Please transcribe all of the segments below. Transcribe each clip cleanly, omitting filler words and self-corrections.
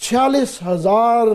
46,000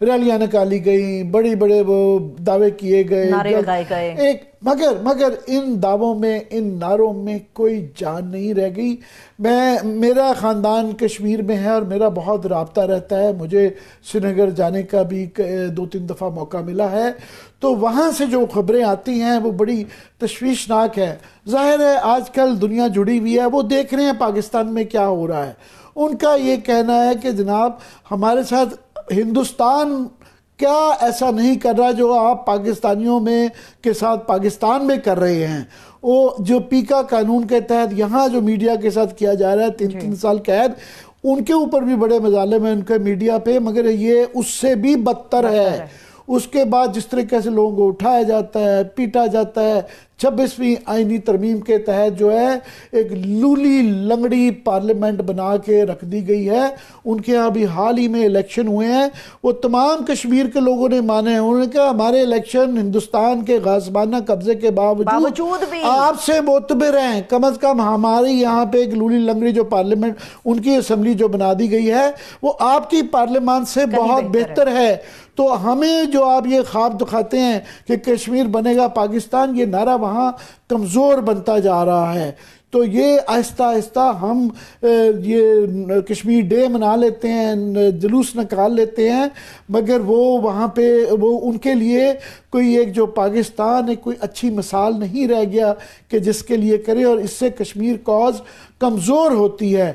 ریلیاں نکالی گئیں، بڑے بڑے وہ دعوے کیے گئے، نعرے لگائے گئے، مگر ان دعووں میں، ان نعروں میں کوئی جان نہیں رہ گئی۔ میرا خاندان کشمیر میں ہے اور میرا بہت رابطہ رہتا ہے، مجھے سری نگر جانے کا بھی 2-3 دفعہ موقع ملا ہے، تو وہاں سے جو خبریں آتی ہیں وہ بڑی تشویشناک ہے۔ ظاہر ہے آج کل دنیا جڑی ہوئی ہے، وہ دیکھ رہے ہیں پاکستان میں کیا ہو رہا ہے۔ ان کا یہ کہنا ہے کہ جناب ہمارے ساتھ ہندوستان کیا ایسا نہیں کر رہا جو آپ پاکستانیوں میں کے ساتھ پاکستان میں کر رہے ہیں۔ وہ جو پیکا قانون کے تحت یہاں جو میڈیا کے ساتھ کیا جا رہا ہے 3 سال قید، ان کے اوپر بھی بڑے مظالم ہیں ان کے میڈیا پہ، مگر یہ اس سے بھی بدتر ہے۔ اس کے بعد جس طریقے سے لوگوں کو اٹھایا جاتا ہے، پیٹا جاتا ہے، 26ویں آئینی ترمیم کے تحت جو ہے ایک لولی لنگڑی پارلیمنٹ بنا کے رکھ دی گئی ہے۔ ان کے ہاں بھی حال ہی میں الیکشن ہوئے ہیں، وہ تمام کشمیر کے لوگوں نے مانے ہیں۔ انہوں نے کہا ہمارے الیکشن ہندوستان کے غاصبانہ قبضے کے باوجود بھی آپ سے معتبر ہیں، کم از کم ہماری یہاں پہ ایک لولی لنگڑی جو پارلیمنٹ ان کی اسمبلی جو بنا دی گئی ہے وہ آپ کی پارلیمان سے بہت بہتر ہے۔ تو ہمیں جو آپ یہ خواب دکھاتے ہیں کہ کشمیر بنے گا پاکستان، یہ نعرہ وہاں کمزور بنتا جا رہا ہے۔ تو یہ آہستہ آہستہ ہم یہ کشمیر ڈے منا لیتے ہیں، جلوس نکال لیتے ہیں، مگر وہ وہاں پہ وہ ان کے لیے کوئی ایک جو پاکستان ایک کوئی اچھی مثال نہیں رہ گیا کہ جس کے لیے کرے، اور اس سے کشمیر کاز کمزور ہوتی ہے۔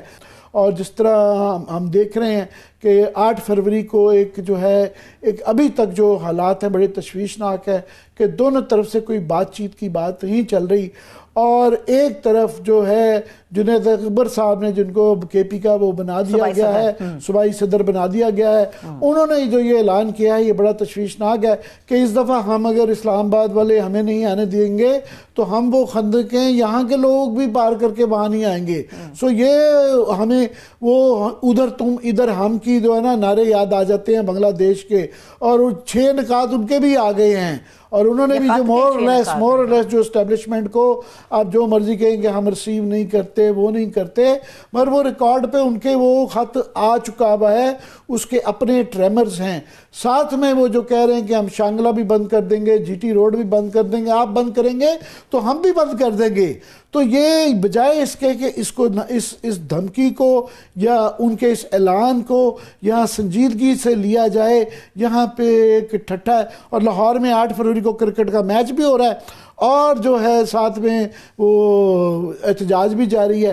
اور جس طرح ہم دیکھ رہے ہیں کہ 8 فروری کو ایک جو ہے ایک ابھی تک جو حالات ہیں بڑے تشویشناک ہے کہ دونوں طرف سے کوئی بات چیت کی بات نہیں چل رہی، اور ایک طرف جو ہے جنید اکبر صاحب نے جن کو کے پی کا وہ بنا دیا گیا ہے، صوبائی صدر بنا دیا گیا ہے، انہوں نے جو یہ اعلان کیا ہے یہ بڑا تشویشناک ہے کہ اس دفعہ ہم اگر اسلام آباد والے ہمیں نہیں آنے دیں گے تو ہم وہ خندقیں یہاں کے لوگ بھی پار کر کے وہاں نہیں آئیں گے۔ سو یہ ہمیں وہ ادھر تم ادھر ہم کی جو ہے نا نعرے یاد آ جاتے ہیں بنگلہ دیش کے، اور 6 نکات ان کے بھی آ گئے ہیں، اور انہوں نے بھی جو مور لیس جو اسٹیبلشمنٹ کو آپ جو مرضی کہیں کہ ہم ریسیو نہیں کرتے، وہ نہیں کرتے، مگر وہ ریکارڈ پہ ان کے وہ خط آ چکا ہوا ہے، اس کے اپنے ٹریمرز ہیں۔ ساتھ میں وہ جو کہہ رہے ہیں کہ ہم شانگلہ بھی بند کر دیں گے، جی ٹی روڈ بھی بند کر دیں گے، آپ بند کریں گے تو ہم بھی بند کر دیں گے۔ تو یہ بجائے اس کے کہ اس کو اس دھمکی کو یا ان کے اس اعلان کو یہاں سنجیدگی سے لیا جائے، یہاں پہ ایک ٹھٹھا ہے۔ اور لاہور میں 8 فروری کو کرکٹ کا میچ بھی ہو رہا ہے، اور جو ہے ساتھ میں وہ احتجاج بھی جاری ہے۔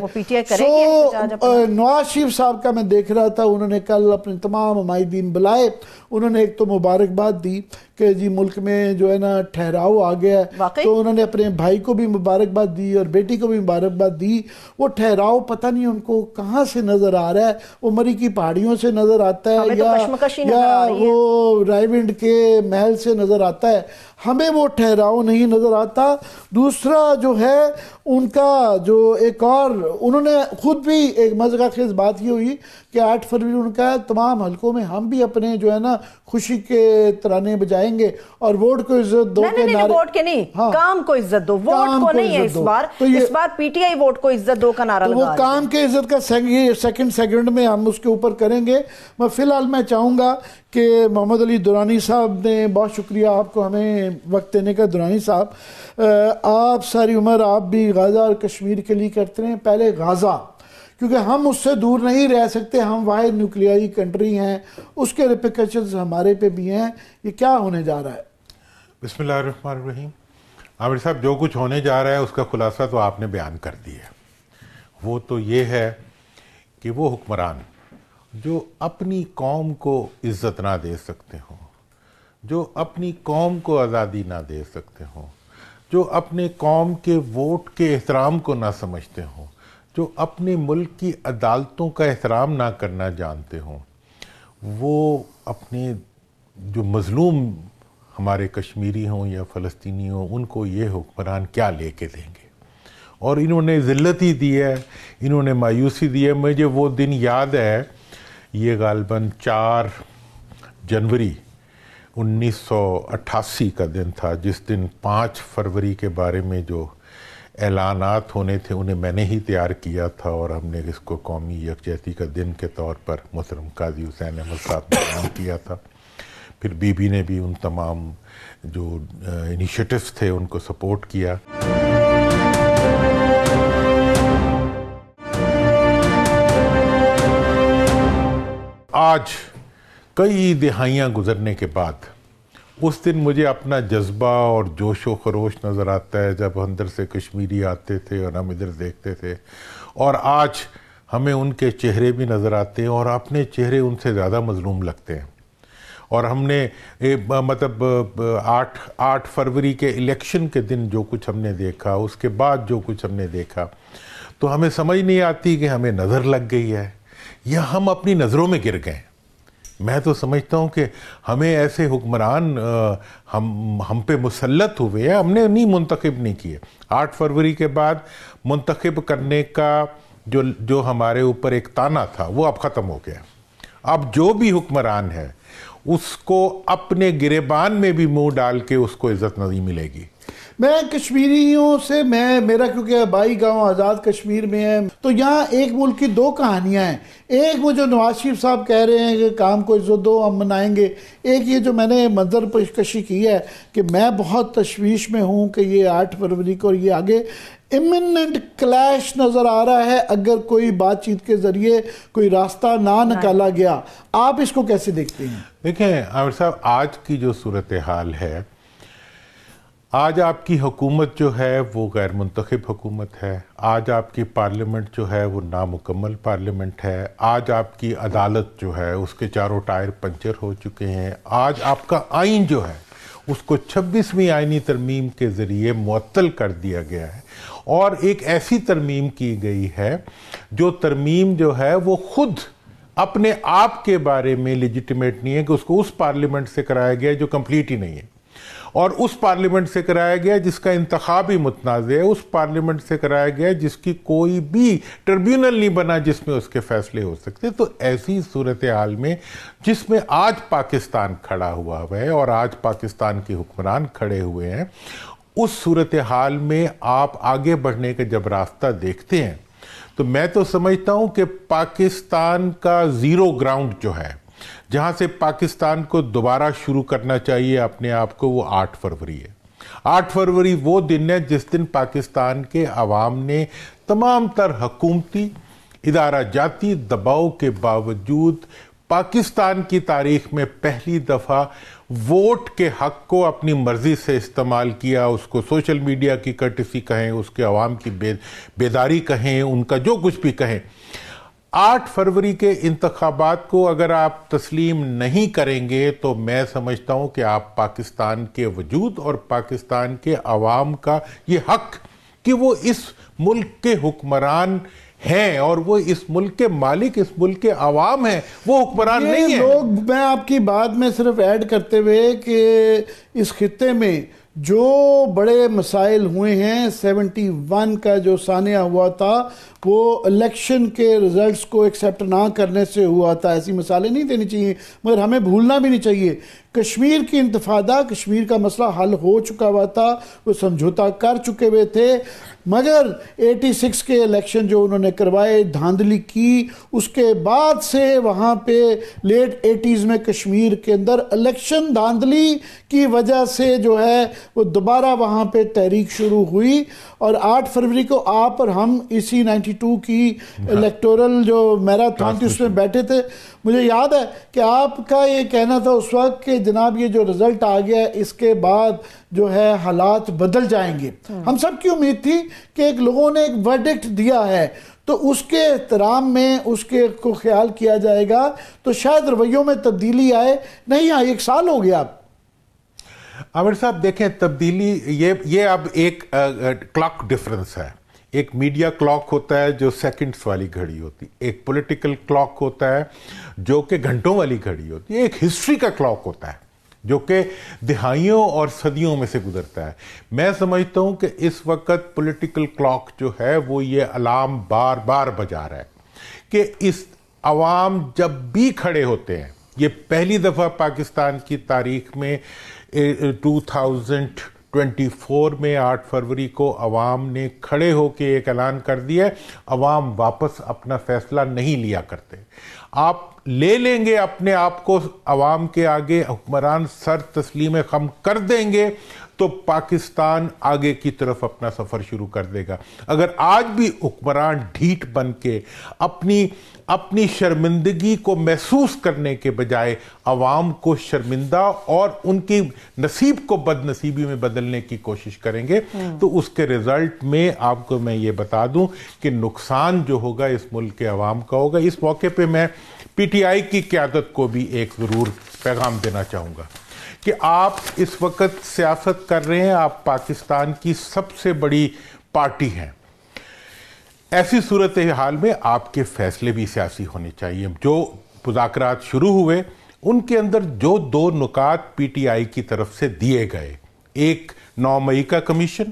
نواز شریف صاحب کا میں دیکھ رہا تھا، انہوں نے کل اپنے تمام حمایتین بلائے، انہوں نے ایک تو مبارکباد دی کہ جی ملک میں جو ہے نا ٹھہراؤ آ گیا ہے، تو انہوں نے اپنے بھائی کو بھی مبارکباد دی اور بیٹی کو بھی مبارکباد دی۔ وہ ٹھہراؤ پتہ نہیں ان کو کہاں سے نظر آ رہا ہے، وہ مری کی پہاڑیوں سے نظر آتا ہے یا وہ رائے ونڈ کے محل سے نظر آتا ہے، ہمیں وہ ٹھہراؤ نہیں نظر آتا۔ دوسرا جو ہے ان کا جو ایک اور انہوں نے خود بھی ایک مزہ خیز بات یہ ہوئی کہ 8 فروری ان کا تمام حلقوں میں ہم بھی اپنے جو ہے نا خوشی کے ترانے بجائیں گے اور ووٹ کو عزت دو کے نعرے، ووٹ کے نہیں، کام کو عزت دو، ووٹ کو نہیں ہے اس بار پی ٹی آئی ووٹ کو عزت دو کا نعرہ لگا، وہ کام کے عزت کا سیکنڈ سیگمنٹ میں ہم اس کے اوپر کریں گے۔ میں فی الحال میں چاہوں گا کہ محمد علی درانی صاحب نے بہت شکریہ آپ کو ہمیں وقت دینے کا۔ درانی صاحب آپ ساری عمر آپ بھی غزہ اور کشمیر کے لیے کرتے ہیں، پہلے غزہ کیونکہ ہم اس سے دور نہیں رہ سکتے، ہم واحد نیوکلیائی کنٹری ہیں، اس کے ریپیکیشنز ہمارے پہ بھی ہیں، یہ کیا ہونے جا رہا ہے؟ بسم اللہ الرحمن الرحیم۔ عامر صاحب جو کچھ ہونے جا رہا ہے اس کا خلاصہ تو آپ نے بیان کر دیا ہے۔ وہ تو یہ ہے کہ وہ حکمران جو اپنی قوم کو عزت نہ دے سکتے ہوں، جو اپنی قوم کو آزادی نہ دے سکتے ہوں، جو اپنے قوم کے ووٹ کے احترام کو نہ سمجھتے ہوں، جو اپنے ملک کی عدالتوں کا احترام نہ کرنا جانتے ہوں، وہ اپنے جو مظلوم ہمارے کشمیری ہوں یا فلسطینی ہوں ان کو یہ حکمران کیا لے کے دیں گے؟ اور انہوں نے ذلت ہی دی ہے، انہوں نے مایوسی دی ہے۔ مجھے وہ دن یاد ہے، یہ غالباً 4 جنوری 1988 کا دن تھا، جس دن 5 فروری کے بارے میں جو اعلانات ہونے تھے انہیں میں نے ہی تیار کیا تھا، اور ہم نے اس کو قومی یکجہتی کا دن کے طور پر محترم قاضی حسین احمد صاحب نے اعلان کیا تھا۔ پھر بی بی نے بھی ان تمام جو انیشیٹوز تھے ان کو سپورٹ کیا. آج کئی دہائیاں گزرنے کے بعد اس دن مجھے اپنا جذبہ اور جوش و خروش نظر آتا ہے جب اندر سے کشمیری آتے تھے اور ہم ادھر دیکھتے تھے, اور آج ہمیں ان کے چہرے بھی نظر آتے ہیں اور اپنے چہرے ان سے زیادہ مظلوم لگتے ہیں. اور ہم نے مطلب 8 فروری کے الیکشن کے دن جو کچھ ہم نے دیکھا, اس کے بعد جو کچھ ہم نے دیکھا, تو ہمیں سمجھ نہیں آتی کہ ہمیں نظر لگ گئی ہے یا ہم اپنی نظروں میں گر گئے. میں تو سمجھتا ہوں کہ ہمیں ایسے حکمران ہم پہ مسلط ہوئے ہیں, ہم نے نہیں منتخب نہیں کیے. 8 فروری کے بعد منتخب کرنے کا جو ہمارے اوپر ایک تانا تھا وہ اب ختم ہو گیا. اب جو بھی حکمران ہے اس کو اپنے گریبان میں بھی منہ ڈال کے اس کو عزت نہیں ملے گی. میں کشمیریوں سے میرا کیونکہ بائی گاؤں آزاد کشمیر میں ہے, تو یہاں ایک ملک کی 2 کہانیاں ہیں. ایک وہ جو نواز شریف صاحب کہہ رہے ہیں کہ کام کو عزت دو ہم منائیں گے, ایک یہ جو میں نے منظر پیشکشی کی ہے کہ میں بہت تشویش میں ہوں کہ یہ 8 فروری کو اور یہ آگے ایمننٹ کلیش نظر آ رہا ہے اگر کوئی بات چیت کے ذریعے کوئی راستہ نہ نکالا گیا. آپ اس کو کیسے دیکھتے ہیں؟ دیکھیں عامر صاحب, آج کی جو صورتحال ہے, آج آپ کی حکومت جو ہے وہ غیر منتخب حکومت ہے. آج آپ کی پارلیمنٹ جو ہے وہ نامکمل پارلیمنٹ ہے. آج آپ کی عدالت جو ہے اس کے چاروں ٹائر پنچر ہو چکے ہیں. آج آپ کا آئین جو ہے اس کو 26ویں آئینی ترمیم کے ذریعے معطل کر دیا گیا ہے, اور ایک ایسی ترمیم کی گئی ہے جو ترمیم جو ہے وہ خود اپنے آپ کے بارے میں لیجیٹیمیٹ نہیں ہے, کہ اس کو اس پارلیمنٹ سے کرایا گیا جو کمپلیٹ ہی نہیں ہے, اور اس پارلیمنٹ سے کرایا گیا جس کا انتخاب ہی متنازع ہے, اس پارلیمنٹ سے کرایا گیا جس کی کوئی بھی ٹریبیونل نہیں بنا جس میں اس کے فیصلے ہو سکتے. تو ایسی صورتحال میں جس میں آج پاکستان کھڑا ہوا ہے اور آج پاکستان کے حکمران کھڑے ہوئے ہیں, اس صورتحال میں آپ آگے بڑھنے کا جب راستہ دیکھتے ہیں تو میں تو سمجھتا ہوں کہ پاکستان کا زیرو گراؤنڈ جو ہے, جہاں سے پاکستان کو دوبارہ شروع کرنا چاہیے اپنے آپ کو, وہ 8 فروری ہے. 8 فروری وہ دن ہے جس دن پاکستان کے عوام نے تمام تر حکومتی ادارہ جاتی دباؤ کے باوجود پاکستان کی تاریخ میں پہلی دفعہ ووٹ کے حق کو اپنی مرضی سے استعمال کیا. اس کو سوشل میڈیا کی کرٹسی کہیں, اس کے عوام کی بیداری کہیں, ان کا جو کچھ بھی کہیں. 8 فروری کے انتخابات کو اگر آپ تسلیم نہیں کریں گے تو میں سمجھتا ہوں کہ آپ پاکستان کے وجود اور پاکستان کے عوام کا یہ حق کہ وہ اس ملک کے حکمران ہیں اور وہ اس ملک کے مالک اس ملک کے عوام ہیں, وہ حکمران نہیں ہیں. لوگ, میں آپ کی بات میں صرف ایڈ کرتے ہوئے کہ اس خطے میں جو بڑے مسائل ہوئے ہیں, 71 کا جو سانحہ ہوا تھا وہ الیکشن کے رزلٹس کو ایکسیپٹ نہ کرنے سے ہوا تھا. ایسی مثالیں نہیں دینی چاہیے, مگر ہمیں بھولنا بھی نہیں چاہیے. کشمیر کی انتفاضہ, کشمیر کا مسئلہ حل ہو چکا ہوا تھا, وہ سمجھوتا کر چکے ہوئے تھے, مگر 86 کے الیکشن جو انہوں نے کروائے, دھاندلی کی, اس کے بعد سے وہاں پہ لیٹ 80s میں کشمیر کے اندر الیکشن دھاندلی کی وجہ سے جو ہے وہ دوبارہ وہاں پہ تحریک شروع ہوئی. اور 8 فروری کو آپ اور ہم اسی 92 کی الیکٹورل جو میراتھن تھی اس میں بیٹھے تھے. مجھے یاد ہے کہ آپ کا یہ کہنا تھا اس وقت کہ جناب یہ جو رزلٹ آ گیا اس کے بعد جو ہے حالات بدل جائیں گے. ہم سب کی امید تھی کہ ایک لوگوں نے ایک ورڈکٹ دیا ہے تو اس کے احترام میں اس کے کو خیال کیا جائے گا, تو شاید رویوں میں تبدیلی آئے. نہیں, 1 سال ہو گیا. عامر صاحب دیکھیں, تبدیلی یہ اب ایک کلاک ڈیفرنس ہے. ایک میڈیا کلاک ہوتا ہے جو سیکنڈز والی گھڑی ہوتی, ایک پولیٹیکل کلاک ہوتا ہے جو کہ گھنٹوں والی گھڑی ہوتی ہے, ایک ہسٹری کا کلاک ہوتا ہے جو کہ دہائیوں اور صدیوں میں سے گزرتا ہے. میں سمجھتا ہوں کہ اس وقت پولیٹیکل کلاک جو ہے وہ یہ الارم بار بار بجا رہا ہے کہ اس عوام جب بھی کھڑے ہوتے ہیں, یہ پہلی دفعہ پاکستان کی تاریخ میں 24 میں 8 فروری کو عوام نے کھڑے ہو کے ایک اعلان کر دیا ہے، عوام واپس اپنا فیصلہ نہیں لیا کرتے. آپ لے لیں گے اپنے آپ کو عوام کے آگے، حکمران سر تسلیم خم کر دیں گے تو پاکستان آگے کی طرف اپنا سفر شروع کر دے گا. اگر آج بھی حکمران ڈھیٹ بن کے اپنی شرمندگی کو محسوس کرنے کے بجائے عوام کو شرمندہ اور ان کی نصیب کو بد نصیبی میں بدلنے کی کوشش کریں گے تو اس کے رزلٹ میں آپ کو میں یہ بتا دوں کہ نقصان جو ہوگا اس ملک کے عوام کا ہوگا. اس موقع پہ میں پی ٹی آئی کی قیادت کو بھی ایک ضرور پیغام دینا چاہوں گا کہ آپ اس وقت سیاست کر رہے ہیں، آپ پاکستان کی سب سے بڑی پارٹی ہیں. ایسی صورتحال میں آپ کے فیصلے بھی سیاسی ہونے چاہیے. جو مذاکرات شروع ہوئے ان کے اندر جو 2 نکات پی ٹی آئی کی طرف سے دیے گئے، ایک 9 مئی کا کمیشن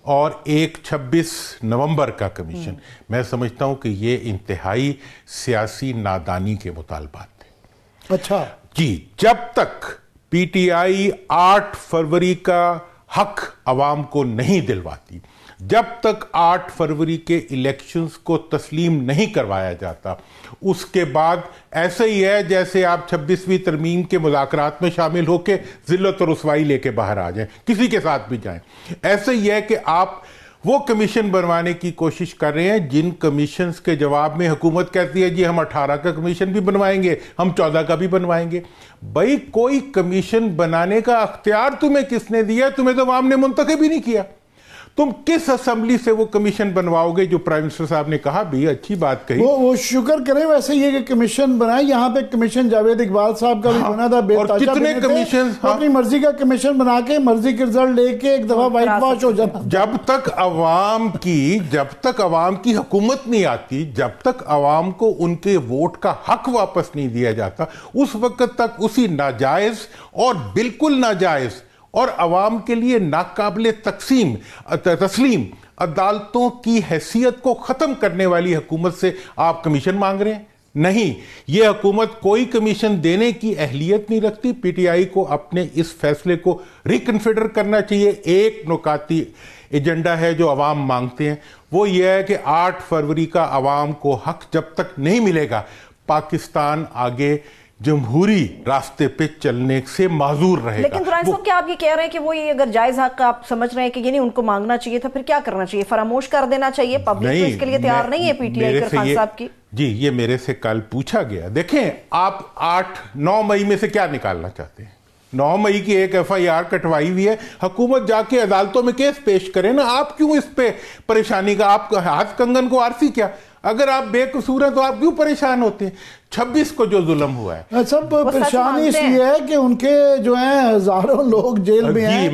اور ایک 26 نومبر کا کمیشن، میں سمجھتا ہوں کہ یہ انتہائی سیاسی نادانی کے مطالبات تھے. اچھا جی، جب تک پی ٹی آئی 8 فروری کا حق عوام کو نہیں دلواتی، جب تک 8 فروری کے الیکشنز کو تسلیم نہیں کروایا جاتا، اس کے بعد ایسے ہی ہے جیسے آپ 26ویں ترمیم کے مذاکرات میں شامل ہو کے ذلت اور رسوائی لے کے باہر آ جائیں، کسی کے ساتھ بھی جائیں. ایسے ہی ہے کہ آپ وہ کمیشن بنوانے کی کوشش کر رہے ہیں جن کمیشنز کے جواب میں حکومت کہتی ہے جی ہم 18 کا کمیشن بھی بنوائیں گے، ہم 14 کا بھی بنوائیں گے. بھائی کوئی کمیشن بنانے کا اختیار تمہیں کس نے دیا؟ تمہیں تو عوام نے منتخب ہی نہیں کیا. تم کس اسمبلی سے وہ کمیشن بنواؤ گے؟ جو پرائم منسٹر صاحب نے کہا بھی اچھی بات کہی، وہ شکر کریں. ویسے یہ کہ کمیشن بنائے، یہاں پہ کمیشن جاوید اقبال صاحب کا بھی بنا تھا، اور کتنے کمیشن اپنی مرضی کا کمیشن بنا کے مرضی کے رزلٹ لے کے ایک دفعہ وائٹ واش ہو جانا. جب تک عوام کی حکومت نہیں آتی، جب تک عوام کو ان کے ووٹ کا حق واپس نہیں دیا جاتا، اس وقت تک اسی ناجائز اور بالکل ناجائز اور عوام کے لیے ناقابل تسلیم عدالتوں کی حیثیت کو ختم کرنے والی حکومت سے آپ کمیشن مانگ رہے ہیں. نہیں، یہ حکومت کوئی کمیشن دینے کی اہلیت نہیں رکھتی. پی ٹی آئی کو اپنے اس فیصلے کو ریکنفیڈر کرنا چاہیے. ایک نکاتی ایجنڈا ہے جو عوام مانگتے ہیں، وہ یہ ہے کہ 8 فروری کا عوام کو حق جب تک نہیں ملے گا، پاکستان آگے جمہوری راستے پہ چلنے سے معذور رہے گا. لیکن دورانی صاحب کیا آپ یہ کہہ رہے ہیں کہ وہ یہ اگر جائز حق آپ سمجھ رہے ہیں کہ یہ نہیں ان کو مانگنا چاہیے تھا، پھر کیا کرنا چاہیے؟ فراموش کر دینا چاہیے؟ پبلک تو اس کے لیے تیار نہیں ہے پی ٹی آئی خان صاحب کی. جی، یہ میرے سے کل پوچھا گیا. دیکھیں، آپ 9 مئی میں سے کیا نکالنا چاہتے ہیں؟ 9 مئی کی ایک ایف آئی آر کٹوائی ہوئی ہے، حکومت جا کے عدالتوں میں کیس پیش کرے نا. آپ کیوں اس پہ پریشانی کا؟ آپ ہاتھ کنگن کو آرسی کیا؟ اگر آپ بے قصور ہیں تو آپ کیوں پریشان ہوتے ہیں؟ 26 کو جو ظلم ہوا ہے، سب پریشانی اس لیے ہے کہ ان کے جو ہیں ہزاروں لوگ جیل میں ہیں.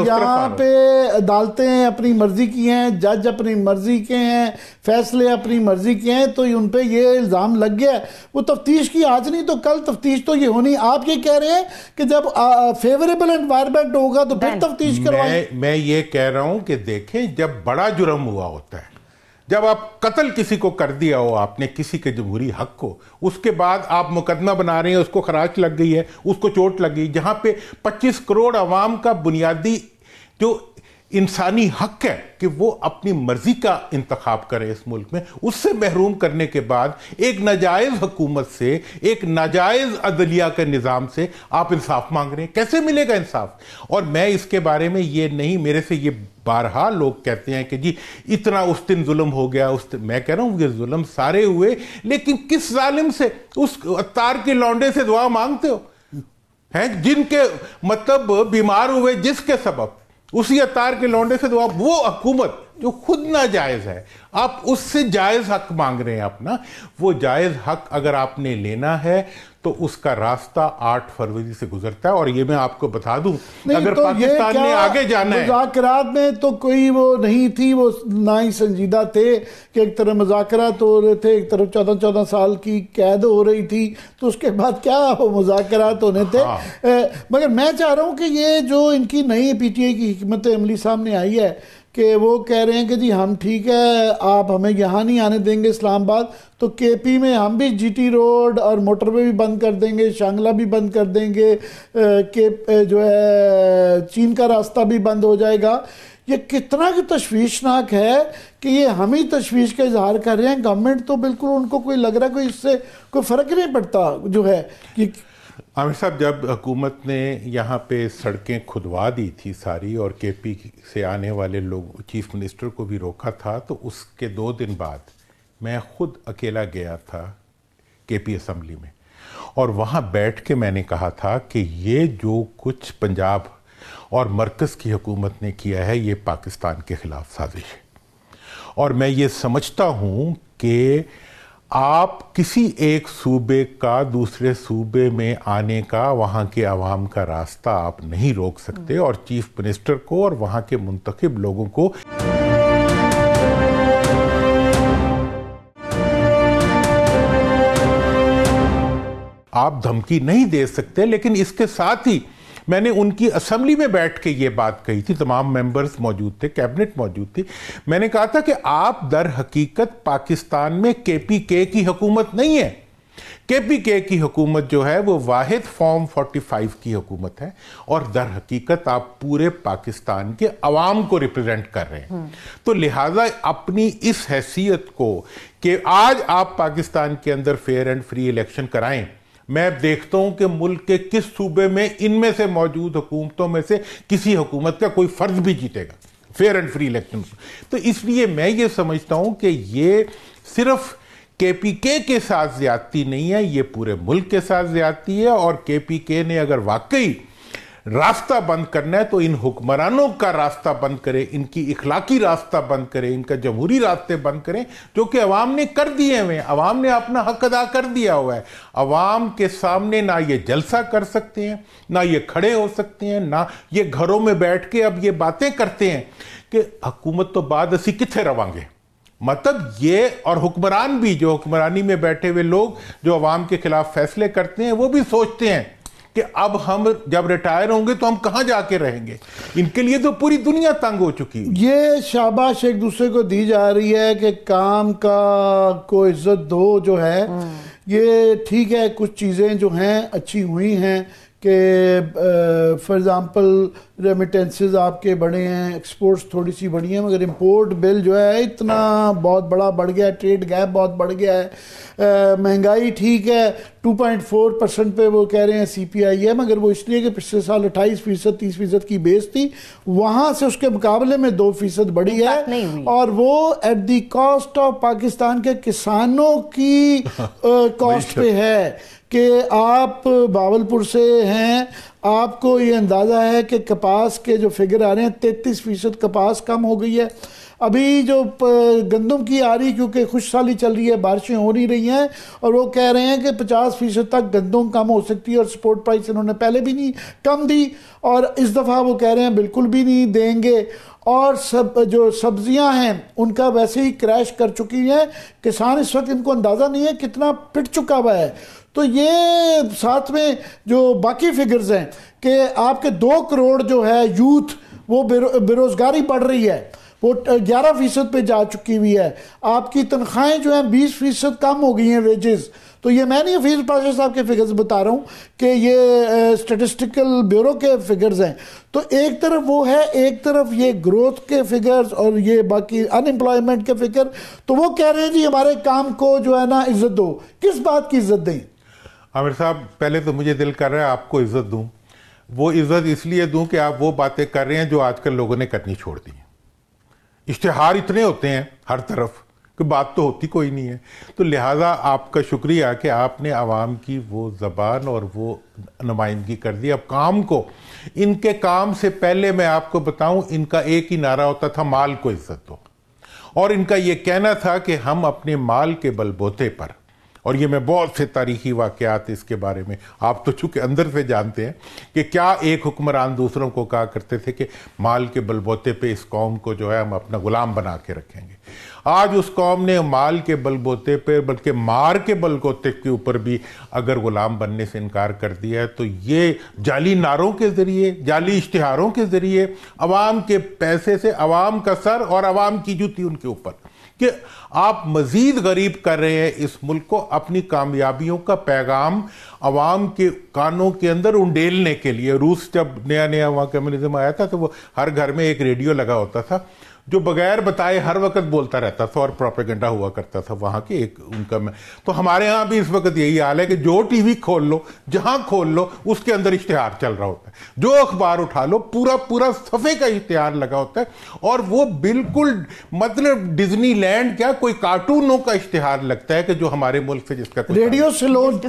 یہاں پہ عدالتیں اپنی مرضی کی ہیں، جج اپنی مرضی کے ہیں، فیصلے اپنی مرضی کے ہیں، تو ان پہ یہ الزام لگ گیا ہے. وہ تفتیش کی آج نہیں تو کل تفتیش تو یہ ہونی. آپ یہ کہہ رہے ہیں کہ جب فیوریبل انوائرمنٹ ہوگا تو پھر تفتیش کروائیں. میں یہ کہہ رہا ہوں کہ دیکھیں، جب بڑا جرم ہوا ہوتا ہے، جب آپ قتل کسی کو کر دیا ہو، آپ نے کسی کے جمہوری حق کو، اس کے بعد آپ مقدمہ بنا رہے ہیں، اس کو خراش لگ گئی ہے، اس کو چوٹ لگ گئی، جہاں پہ 25 کروڑ عوام کا بنیادی جو انسانی حق ہے کہ وہ اپنی مرضی کا انتخاب کرے اس ملک میں، اس سے محروم کرنے کے بعد ایک ناجائز حکومت سے، ایک ناجائز عدلیہ کے نظام سے آپ انصاف مانگ رہے ہیں. کیسے ملے گا انصاف؟ اور میں اس کے بارے میں یہ نہیں، میرے سے یہ بارہا لوگ کہتے ہیں کہ جی اتنا اس دن ظلم ہو گیا. میں کہہ رہا ہوں یہ ظلم سارے ہوئے، لیکن کس ظالم سے؟ اس عطار کے لونڈے سے دعا مانگتے ہو ہیں جن کے مطلب بیمار ہوئے، جس کے سبب اسی عطار کے لونڈے سے دعا. وہ حکومت جو خود ناجائز ہے، آپ اس سے جائز حق مانگ رہے ہیں اپنا. وہ جائز حق اگر آپ نے لینا ہے تو اس کا راستہ 8 فروری سے گزرتا ہے. اور یہ میں آپ کو بتا دوں، اگر پاکستان نے آگے جانا ہے، مذاکرات میں تو کوئی وہ نہیں تھی، وہ نہ ہی سنجیدہ تھے کہ ایک طرف مذاکرات ہو رہے تھے، ایک طرف 14 سال کی قید ہو رہی تھی، تو اس کے بعد کیا وہ مذاکرات ہونے تھے. مگر میں چاہ رہا ہوں کہ یہ جو ان کی نئی پی ٹی آئی کی حکمت عملی سامنے آئی ہے کہ وہ کہہ رہے ہیں کہ جی ہم ٹھیک ہے، آپ ہمیں یہاں نہیں آنے دیں گے اسلام آباد، تو کے پی میں ہم بھی جی ٹی روڈ اور موٹر وے بھی بند کر دیں گے, شانگلہ بھی بند کر دیں گے, کہ جو ہے چین کا راستہ بھی بند ہو جائے گا. یہ کتنا کہ تشویشناک ہے کہ یہ ہم ہی تشویش کا اظہار کر رہے ہیں, گورنمنٹ تو بالکل ان کو کوئی لگ رہا ہے کوئی اس سے کوئی فرق نہیں پڑتا جو ہے. عامر صاحب, جب حکومت نے یہاں پہ سڑکیں کھدوا دی تھی ساری اور کے پی سے آنے والے لوگ چیف منسٹر کو بھی روکا تھا, تو اس کے 2 دن بعد میں خود اکیلا گیا تھا کے پی اسمبلی میں, اور وہاں بیٹھ کے میں نے کہا تھا کہ یہ جو کچھ پنجاب اور مرکز کی حکومت نے کیا ہے یہ پاکستان کے خلاف سازش ہے. اور میں یہ سمجھتا ہوں کہ آپ کسی ایک صوبے کا دوسرے صوبے میں آنے کا, وہاں کے عوام کا راستہ آپ نہیں روک سکتے, اور چیف منسٹر کو اور وہاں کے منتخب لوگوں کو آپ دھمکی نہیں دے سکتے. لیکن اس کے ساتھ ہی میں نے ان کی اسمبلی میں بیٹھ کے یہ بات کہی تھی, تمام ممبرز موجود تھے, کیبنٹ موجود تھی. میں نے کہا تھا کہ آپ در حقیقت پاکستان میں کے پی کے کی حکومت نہیں ہے. کے پی کے کی حکومت جو ہے وہ واحد فارم 45 کی حکومت ہے, اور در حقیقت آپ پورے پاکستان کے عوام کو ریپرزینٹ کر رہے ہیں. تو لہٰذا اپنی اس حیثیت کو کہ آج آپ پاکستان کے اندر فیئر اینڈ فری الیکشن کرائیں, میں دیکھتا ہوں کہ ملک کے کس صوبے میں ان میں سے موجود حکومتوں میں سے کسی حکومت کا کوئی فرد بھی جیتے گا فیئر اینڈ فری الیکشن. تو اس لیے میں یہ سمجھتا ہوں کہ یہ صرف کے پی کے ساتھ زیادتی نہیں ہے, یہ پورے ملک کے ساتھ زیادتی ہے. اور کے پی کے نے اگر واقعی راستہ بند کرنا ہے تو ان حکمرانوں کا راستہ بند کرے, ان کی اخلاقی راستہ بند کرے, ان کا جمہوری راستے بند کریں, جو کہ عوام نے کر دیے ہوئے ہیں. عوام نے اپنا حق ادا کر دیا ہوا ہے. عوام کے سامنے نہ یہ جلسہ کر سکتے ہیں, نہ یہ کھڑے ہو سکتے ہیں, نہ یہ گھروں میں بیٹھ کے اب یہ باتیں کرتے ہیں کہ حکومت تو بعد اسی کتھے روانگے. مطلب یہ, اور حکمران بھی, جو حکمرانی میں بیٹھے ہوئے لوگ جو عوام کے خلاف فیصلے کرتے ہیں, وہ بھی سوچتے ہیں کہ اب ہم جب ریٹائر ہوں گے تو ہم کہاں جا کے رہیں گے. ان کے لیے تو پوری دنیا تنگ ہو چکی. یہ شاباش ایک دوسرے کو دی جا رہی ہے کہ کام کا کو عزت دو جو ہے. یہ ٹھیک ہے, کچھ چیزیں جو ہیں اچھی ہوئی ہیں کہ فار ایگزامپل ریمیٹنسز آپ کے بڑھے ہیں, ایکسپورٹس تھوڑی سی بڑھی ہیں, مگر امپورٹ بل جو ہے اتنا بہت بڑا بڑھ گیا ہے, ٹریڈ گیپ بہت بڑھ گیا ہے. مہنگائی ٹھیک ہے 2.4% پہ وہ کہہ رہے ہیں سی پی آئی ہے, مگر وہ اس لیے کہ پچھلے سال 28% 30% کی بیس تھی, وہاں سے اس کے مقابلے میں 2% بڑھی ہے, اور وہ at the cost of Pakistan کے کسانوں کی کاسٹ پہ ہے. کہ آپ باولپور سے ہیں, آپ کو یہ اندازہ ہے کہ کپاس کے جو فگر آ رہے ہیں 33% کپاس کم ہو گئی ہے. ابھی جو گندم کی آ رہی, کیونکہ خوش سالی چل رہی ہے, بارشیں ہو نہیں رہی ہیں, اور وہ کہہ رہے ہیں کہ 50% تک گندم کم ہو سکتی ہے, اور سپورٹ پرائس انہوں نے پہلے بھی نہیں کم دی, اور اس دفعہ وہ کہہ رہے ہیں بالکل بھی نہیں دیں گے. اور جو سبزیاں ہیں ان کا ویسے ہی کریش کر چکی ہیں, کسان اس وقت ان کو اندازہ نہیں ہے کتنا پٹ چکا ہوا ہے. تو یہ ساتھ میں جو باقی فگرز ہیں کہ آپ کے 2 کروڑ جو ہے یوتھ وہ بے روزگاری بڑھ رہی ہے, وہ 11% پہ جا چکی ہوئی ہے. آپ کی تنخواہیں جو ہیں 20% کم ہو گئی ہیں ویجز. تو یہ میں نہیں حفیظ پاشا صاحب کے فگرز بتا رہا ہوں کہ یہ اسٹیٹسٹیکل بیورو کے فگرز ہیں. تو ایک طرف وہ ہے, ایک طرف یہ گروتھ کے فگرز اور یہ باقی ان امپلائمنٹ کے فگر. تو وہ کہہ رہے ہیں جی ہمارے کام کو جو ہے نا عزت دو. کس بات کی عزت دیں؟ عامر صاحب, پہلے تو مجھے دل کر رہا ہے آپ کو عزت دوں. وہ عزت اس لیے دوں کہ آپ وہ باتیں کر رہے ہیں جو آج کل لوگوں نے کرنی چھوڑ دی ہیں. اشتہار اتنے ہوتے ہیں ہر طرف کہ بات تو ہوتی کوئی نہیں ہے. تو لہٰذا آپ کا شکریہ کہ آپ نے عوام کی وہ زبان اور وہ نمائندگی کر دی. اب کام کو, ان کے کام سے پہلے میں آپ کو بتاؤں, ان کا ایک ہی نعرہ ہوتا تھا, مال کو عزت دو. اور ان کا یہ کہنا تھا کہ ہم اپنے مال کے بل بوتے پر, اور یہ میں بہت سے تاریخی واقعات اس کے بارے میں آپ تو چونکہ اندر سے جانتے ہیں کہ کیا ایک حکمران دوسروں کو کہا کرتے تھے کہ مال کے بل بوتے پہ اس قوم کو جو ہے ہم اپنا غلام بنا کے رکھیں گے. آج اس قوم نے مال کے بل بوتے پہ بلکہ مار کے بل بوتے کے اوپر بھی اگر غلام بننے سے انکار کر دیا ہے. تو یہ جعلی نعروں کے ذریعے, جعلی اشتہاروں کے ذریعے, عوام کے پیسے سے عوام کا سر اور عوام کی جوتی ان کے اوپر, کہ آپ مزید غریب کر رہے ہیں اس ملک کو اپنی کامیابیوں کا پیغام عوام کے کانوں کے اندر انڈیلنے کے لیے. روس جب نیا وہاں کمیونزم آیا تھا تو وہ ہر گھر میں ایک ریڈیو لگا ہوتا تھا جو بغیر بتائے ہر وقت بولتا رہتا تھا اور پروپیگنڈا ہوا کرتا تھا وہاں کی ایک ان کا. تو ہمارے ہاں بھی اس وقت یہی حال ہے کہ جو ٹی وی کھول لو جہاں کھول لو اس کے اندر اشتہار چل رہا ہوتا ہے, جو اخبار اٹھا لو پورا صفحے کا اشتہار لگا ہوتا ہے, اور وہ بالکل مطلب ڈزنی لینڈ کیا کوئی کارٹونوں کا اشتہار لگتا ہے کہ جو ہمارے ملک سے جس کا ریڈیو سے لوگ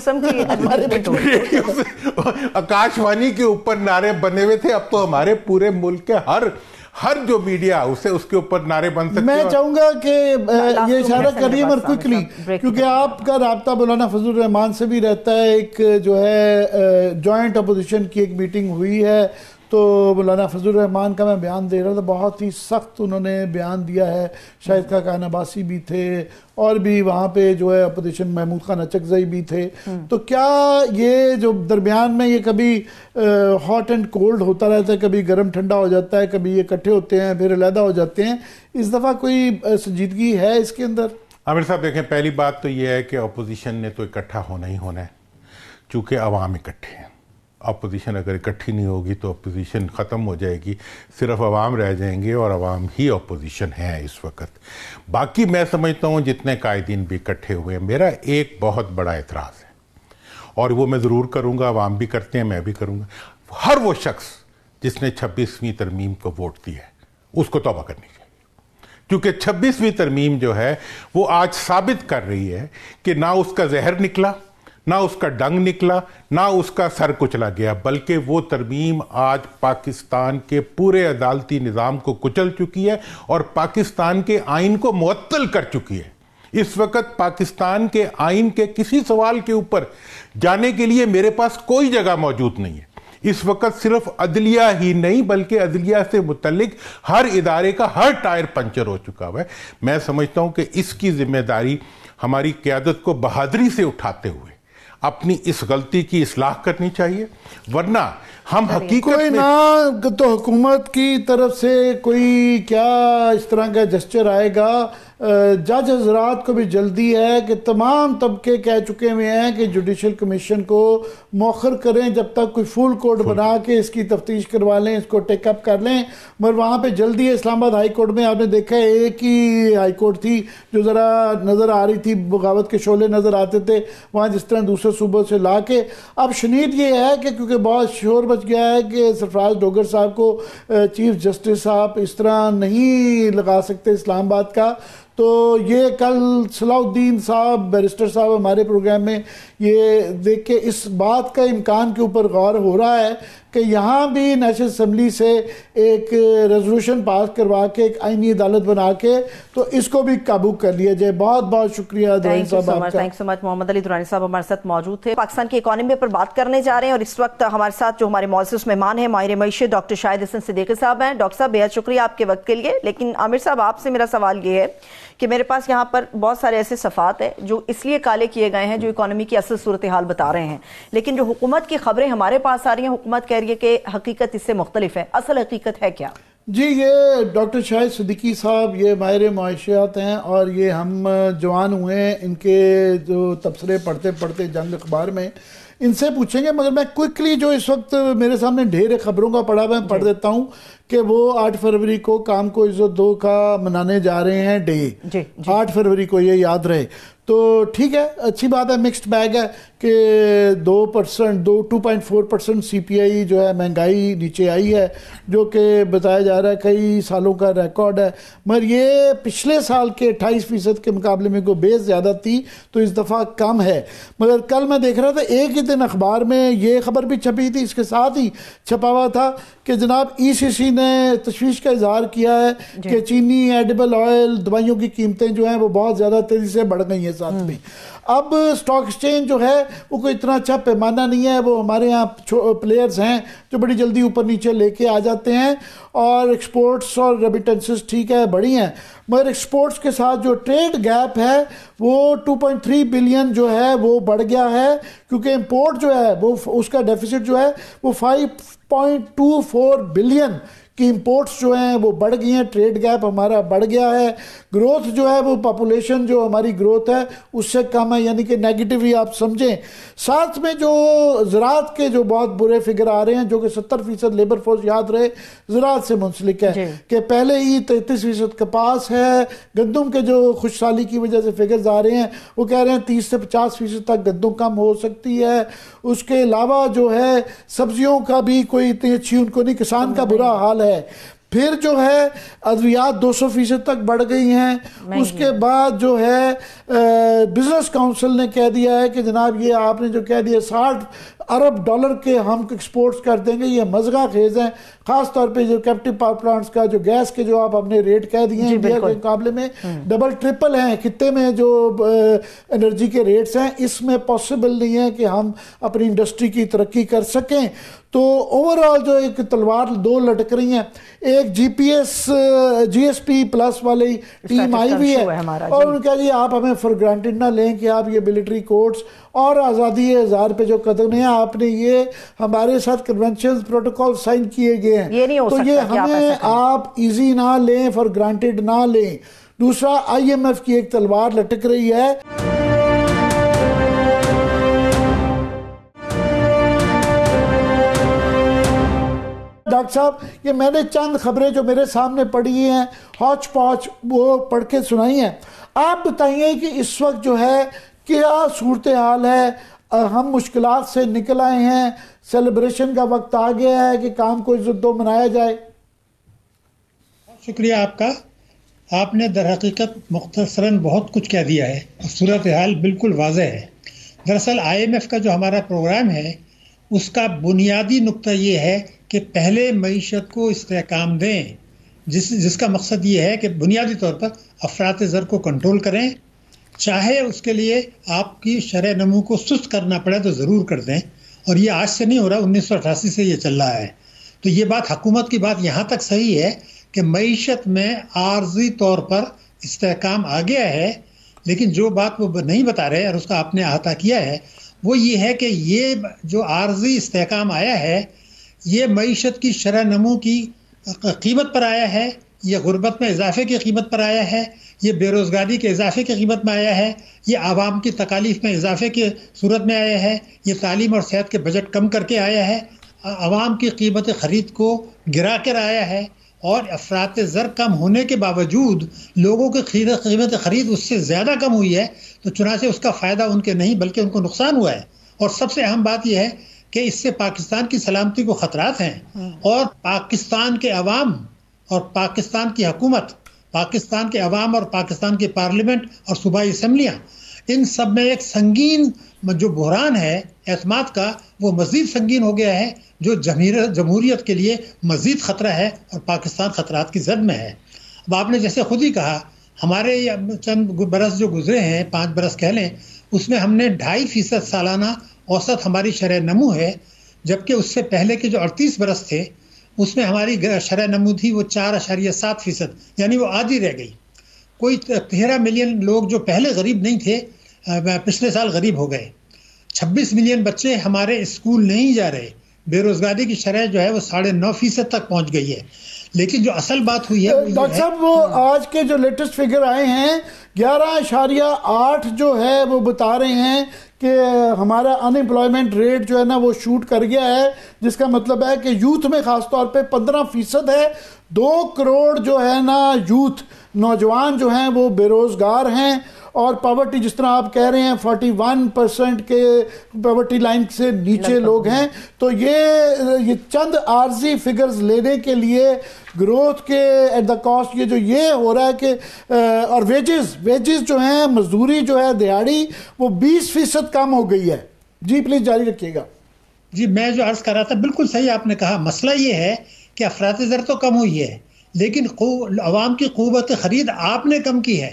آکاش وانی کے اوپر نعرے بنے ہوئے تھے, اب تو ہمارے پورے ملک کے ہر جو میڈیا اسے اس کے اوپر نعرے بن سکتے ہیں. میں چاہوں گا کہ یہ اشارہ کریے مر کوئکلی, کیونکہ آپ کا رابطہ مولانا فضل الرحمان سے بھی رہتا ہے. ایک جو ہے جوائنٹ اپوزیشن کی ایک میٹنگ ہوئی ہے تو مولانا فضل الرحمان کا میں بیان دے رہا تھا, بہت ہی سخت انہوں نے بیان دیا ہے. شاہد خاقان عباسی بھی تھے اور بھی وہاں پہ جو ہے اپوزیشن محمود خان اچکزئی بھی تھے. تو کیا یہ جو درمیان میں یہ کبھی ہاٹ اینڈ کولڈ ہوتا رہتا ہے, کبھی گرم ٹھنڈا ہو جاتا ہے, کبھی یہ اکٹھے ہوتے ہیں پھر علیحدہ ہو جاتے ہیں, اس دفعہ کوئی سنجیدگی ہے اس کے اندر؟ عامر صاحب دیکھیں, پہلی بات تو یہ ہے کہ اپوزیشن نے تو اکٹھا ہونا ہی ہونا ہے چونکہ عوام اکٹھے ہیں. اپوزیشن اگر اکٹھی نہیں ہوگی تو اپوزیشن ختم ہو جائے گی, صرف عوام رہ جائیں گے اور عوام ہی اپوزیشن ہے اس وقت. باقی میں سمجھتا ہوں جتنے قائدین بھی اکٹھے ہوئے ہیں, میرا ایک بہت بڑا اعتراض ہے اور وہ میں ضرور کروں گا, عوام بھی کرتے ہیں, میں بھی کروں گا. ہر وہ شخص جس نے 26ویں ترمیم کو ووٹ دیا ہے اس کو توبہ کرنی چاہیے, کیونکہ 26ویں ترمیم جو ہے وہ آج ثابت کر رہی ہے کہ نہ اس کا زہر نکلا, نہ اس کا ڈنگ نکلا, نہ اس کا سر کچلا گیا, بلکہ وہ ترمیم آج پاکستان کے پورے عدالتی نظام کو کچل چکی ہے اور پاکستان کے آئین کو معطل کر چکی ہے. اس وقت پاکستان کے آئین کے کسی سوال کے اوپر جانے کے لیے میرے پاس کوئی جگہ موجود نہیں ہے. اس وقت صرف عدلیہ ہی نہیں بلکہ عدلیہ سے متعلق ہر ادارے کا ہر ٹائر پنچر ہو چکا ہے. میں سمجھتا ہوں کہ اس کی ذمہ داری ہماری قیادت کو بہادری سے اٹھاتے ہوئے اپنی اس غلطی کی اصلاح کرنی چاہیے, ورنہ ہم حقیقت کوئی نہ تو حکومت کی طرف سے کوئی کیا اس طرح کا جسچر آئے گا. جج حضرات کو بھی جلدی ہے کہ تمام طبقے کہہ چکے ہوئے ہیں کہ جوڈیشل کمیشن کو مؤخر کریں جب تک کوئی فل کوڈ بنا کے اس کی تفتیش کروا لیں, اس کو ٹیک اپ کر لیں. مگر وہاں پہ جلدی ہے. اسلام آباد ہائی کورٹ میں آپ نے دیکھا ہے ایک ہی ہائی کورٹ تھی جو ذرا نظر آ رہی تھی, بغاوت کے شعلے نظر آتے تھے وہاں جس طرح دوسرے صوبوں سے لا کے. اب شنید یہ ہے کہ کیونکہ بہت شور بچ گیا ہے کہ سرفراز ڈوگر صاحب کو چیف جسٹس آپ اس طرح نہیں لگا سکتے اسلام آباد کا, تو یہ کل صلاح الدین صاحب بیرسٹر صاحب ہمارے پروگرام میں یہ دیکھ کے اس بات کا امکان کے اوپر غور ہو رہا ہے کہ یہاں بھی نیشنل اسمبلی سے ایک ریزولوشن پاس کروا کے ایک آئینی عدالت بنا کے تو اس کو بھی قابو کر لیا جائے. بہت بہت شکریہ درانی صاحب آپ کا. تھینک سو مچ. محمد علی درانی صاحب ہمارے ساتھ موجود تھے. پاکستان کی اکانومی پر بات کرنے جا رہے ہیں اور اس وقت ہمارے ساتھ جو ہمارے معزز مہمان ہیں ماہر معیشت ڈاکٹر شاہد حسن صدیقی صاحب ہیں. ڈاکٹر صاحب بہت شکریہ آپ کے وقت کے لیے. لیکن عامر صاحب آپ سے میرا سوال یہ ہے کہ میرے پاس یہاں پر بہت سارے ایسے صفحات ہیں جو اس لیے کالے کیے گئے ہیں جو اکانومی کی اصل صورتحال بتا رہے ہیں, لیکن جو حکومت کی خبریں ہمارے پاس آ رہی ہیں حکومت کہہ رہی ہے کہ حقیقت اس سے مختلف ہے. اصل حقیقت ہے کیا؟ جی یہ ڈاکٹر شاہد صدیقی صاحب یہ ماہر معاشیات ہیں اور یہ ہم جوان ہوئے ہیں ان کے جو تبصرے پڑھتے پڑھتے جنگ اخبار میں, ان سے پوچھیں گے. مگر میں کوئکلی جو اس وقت میرے سامنے ڈھیر خبروں کا پڑھا میں پڑھ دیتا ہوں کہ وہ 8 فروری کو کام کو عزت دو کا منانے جا رہے ہیں ڈے. 8 فروری کو یہ یاد رہے تو ٹھیک ہے, اچھی بات ہے. مکسڈ بیگ ہے کہ 2.4% سی پی آئی جو ہے مہنگائی نیچے آئی ہے جو کہ بتایا جا رہا ہے کئی سالوں کا ریکارڈ ہے. مگر یہ پچھلے سال کے 28% کے مقابلے میں کو بیس زیادہ تھی تو اس دفعہ کم ہے. مگر کل میں دیکھ رہا تھا ایک ہی دن اخبار میں یہ خبر بھی چھپی تھی, اس کے ساتھ ہی چھپا ہوا تھا کہ جناب ای سی سی نے تشویش کا اظہار کیا ہے کہ چینی, ایڈیبل آئل, دوائیوں کی قیمتیں جو ہیں وہ بہت زیادہ تیزی سے بڑھ گئی ہیں ساتھ میں. اب سٹاک ایکسچینج جو ہے وہ کوئی اتنا اچھا پیمانہ نہیں ہے, وہ ہمارے ہاں پلیئرز ہیں جو بڑی جلدی اوپر نیچے لے کے آ جاتے ہیں اور ایکسپورٹس اور ریمیٹنسز ٹھیک ہے بڑی ہیں، مگر ایکسپورٹس کے ساتھ جو ٹریڈ گیپ ہے وہ 2.3 بلین جو ہے وہ بڑھ گیا ہے، کیونکہ امپورٹ جو ہے وہ اس کا ڈیفیسٹ جو ہے وہ 5.24 بلین کی امپورٹس جو ہیں وہ بڑھ گئی ہیں، ٹریڈ گیپ ہمارا بڑھ گیا ہے، گروتھ جو ہے وہ پاپولیشن جو ہماری گروتھ ہے اس سے کم ہے، یعنی کہ نیگیٹیولی آپ سمجھیں۔ ساتھ میں جو زراعت کے جو بہت برے فگر آ رہے ہیں، جو کہ 70% لیبر فورس یاد رہے زراعت سے منسلک ہے کہ پہلے ہی 33% کپاس ہے، گندم کے جو خوش سالی کی وجہ سے فگرز آ رہے ہیں وہ کہہ رہے ہیں 30 سے 50% تک گندم کم ہو سکتی ہے۔ اس کے علاوہ جو ہے سبزیوں کا بھی کوئی اتنی اچھی ان کو نہیں، کسان کا برا حال ہے۔ پھر جو ہے ادویات 200% تک بڑھ گئی ہیں۔ اس کے بعد جو ہے بزنس کاؤنسل نے کہہ دیا ہے کہ جناب یہ آپ نے جو کہہ دیا 60 ارب ڈالر کے ہم ایکسپورٹس کر دیں گے، یہ مذغہ خیز ہیں، خاص طور پہ جو کیپٹیو پاور پلانٹس کا جو گیس کے جو آپ اپنے ریٹ کہہ دیے ہیں انڈیا کے مقابلے میں ڈبل ٹرپل ہیں خطے میں جو انرجی کے ریٹس ہیں، اس میں پاسبل نہیں ہے کہ ہم اپنی انڈسٹری کی ترقی کر سکیں۔ تو اوورآل جو ایک تلوار دو لٹک رہی ہیں، ایک جی ایس پی پلس والی ٹیم آئی ہوئی ہے اور انہوں نے کہا جی آپ ہمیں فار گرانٹیڈ نہ لیں کہ آپ یہ ملٹری کوڈز اور آزادی ہزار پہ جو قدم ہیں آپ نے یہ ہمارے ساتھ کنونشنز پروٹوکول سائن کیے گئے ہیں، تو یہ ہمیں آپ ایزی نہ لیں، فار گرانٹیڈ نہ لیں۔ دوسرا IMF کی ایک تلوار لٹک رہی ہے۔ ڈاکٹر صاحب یہ میں نے چند خبریں جو میرے سامنے پڑھی ہیں ہاچ پاچ وہ پڑھ کے سنائی ہیں، آپ بتائیے کہ اس وقت جو ہے کیا صورتحال ہے؟ ہم مشکلات سے نکل آئے ہیں، سیلیبریشن کا وقت آ گیا ہے کہ کام کو عزت دو منایا جائے؟ شکریہ آپ کا، آپ نے در حقیقت مختصراً بہت کچھ کہہ دیا ہے، صورتحال بالکل واضح ہے۔ دراصل IMF کا جو ہمارا پروگرام ہے اس کا بنیادی نقطہ یہ ہے کہ پہلے معیشت کو استحکام دیں، جس کا مقصد یہ ہے کہ بنیادی طور پر افراط زر کو کنٹرول کریں، چاہے اس کے لیے آپ کی شرح نمو کو سست کرنا پڑے تو ضرور کر دیں، اور یہ آج سے نہیں ہو رہا، 1988 سے یہ چل رہا ہے۔ تو یہ بات حکومت کی بات یہاں تک صحیح ہے کہ معیشت میں عارضی طور پر استحکام آ گیا ہے، لیکن جو بات وہ نہیں بتا رہے اور اس کا آپ نے احاطہ کیا ہے وہ یہ ہے کہ یہ جو عارضی استحکام آیا ہے یہ معیشت کی شرح نمو کی قیمت پر آیا ہے، یہ غربت میں اضافے کی قیمت پر آیا ہے، یہ بے روزگاری کے اضافے کی قیمت میں آیا ہے، یہ عوام کی تکالیف میں اضافے کی صورت میں آیا ہے، یہ تعلیم اور صحت کے بجٹ کم کر کے آیا ہے، عوام کی قیمت خرید کو گرا کر آیا ہے، اور افراط زر کم ہونے کے باوجود لوگوں کی قیمت خرید اس سے زیادہ کم ہوئی ہے، تو چنانچہ اس کا فائدہ ان کے نہیں بلکہ ان کو نقصان ہوا ہے۔ اور سب سے اہم بات یہ ہے کہ اس سے پاکستان کی سلامتی کو خطرات ہیں، اور پاکستان کے عوام اور پاکستان کی حکومت، پاکستان کے عوام اور پاکستان کی پارلیمنٹ اور صوبائی اسمبلیاں، ان سب میں ایک سنگین جو بحران ہے اعتماد کا، وہ مزید سنگین ہو گیا ہے، جو جمہوریت کے لیے مزید خطرہ ہے اور پاکستان خطرات کی زد میں ہے۔ اب آپ نے جیسے خود ہی کہا، ہمارے چند برس جو گزرے ہیں، 5 برس کہہ لیں، اس میں ہم نے 2.5% سالانہ اوسط ہماری شرح نمو ہے، جبکہ اس سے پہلے کے جو 38 برس تھے اس میں ہماری شرح نمو تھی وہ 4.7%، یعنی وہ آدھی رہ گئی۔ کوئی 13 ملین لوگ جو پہلے غریب نہیں تھے پچھلے سال غریب ہو گئے، 26 ملین بچے ہمارے اسکول نہیں جا رہے، بے روزگاری کی شرح جو ہے وہ 9.5% تک پہنچ گئی ہے۔ لیکن جو اصل بات ہوئی ہے ڈاکٹر صاحب، وہ آج کے جو لیٹسٹ فگر آئے ہیں 11.8 جو ہے وہ بتا رہے ہیں کہ ہمارا ان امپلائمنٹ ریٹ جو ہے نا وہ شوٹ کر گیا ہے، جس کا مطلب ہے کہ یوتھ میں خاص طور پہ 15% ہے، 2 کروڑ جو ہے نا یوتھ نوجوان جو ہیں وہ بے روزگار ہیں، اور پاورٹی جس طرح آپ کہہ رہے ہیں 41% کے پاورٹی لائن سے نیچے لوگ ہیں۔ تو یہ چند عارضی فگرز لینے کے لیے گروتھ کے ایٹ دا کاسٹ یہ ہو رہا ہے کہ اور ویجز جو ہیں، مزدوری جو ہے دیہاڑی وہ 20% کم ہو گئی ہے۔ جی پلیز جاری رکھیے گا۔ جی میں جو عرض کر رہا تھا بالکل صحیح آپ نے کہا، مسئلہ یہ ہے کہ افراط زر تو کم ہوئی ہے، لیکن عوام کی قوت خرید آپ نے کم کی ہے،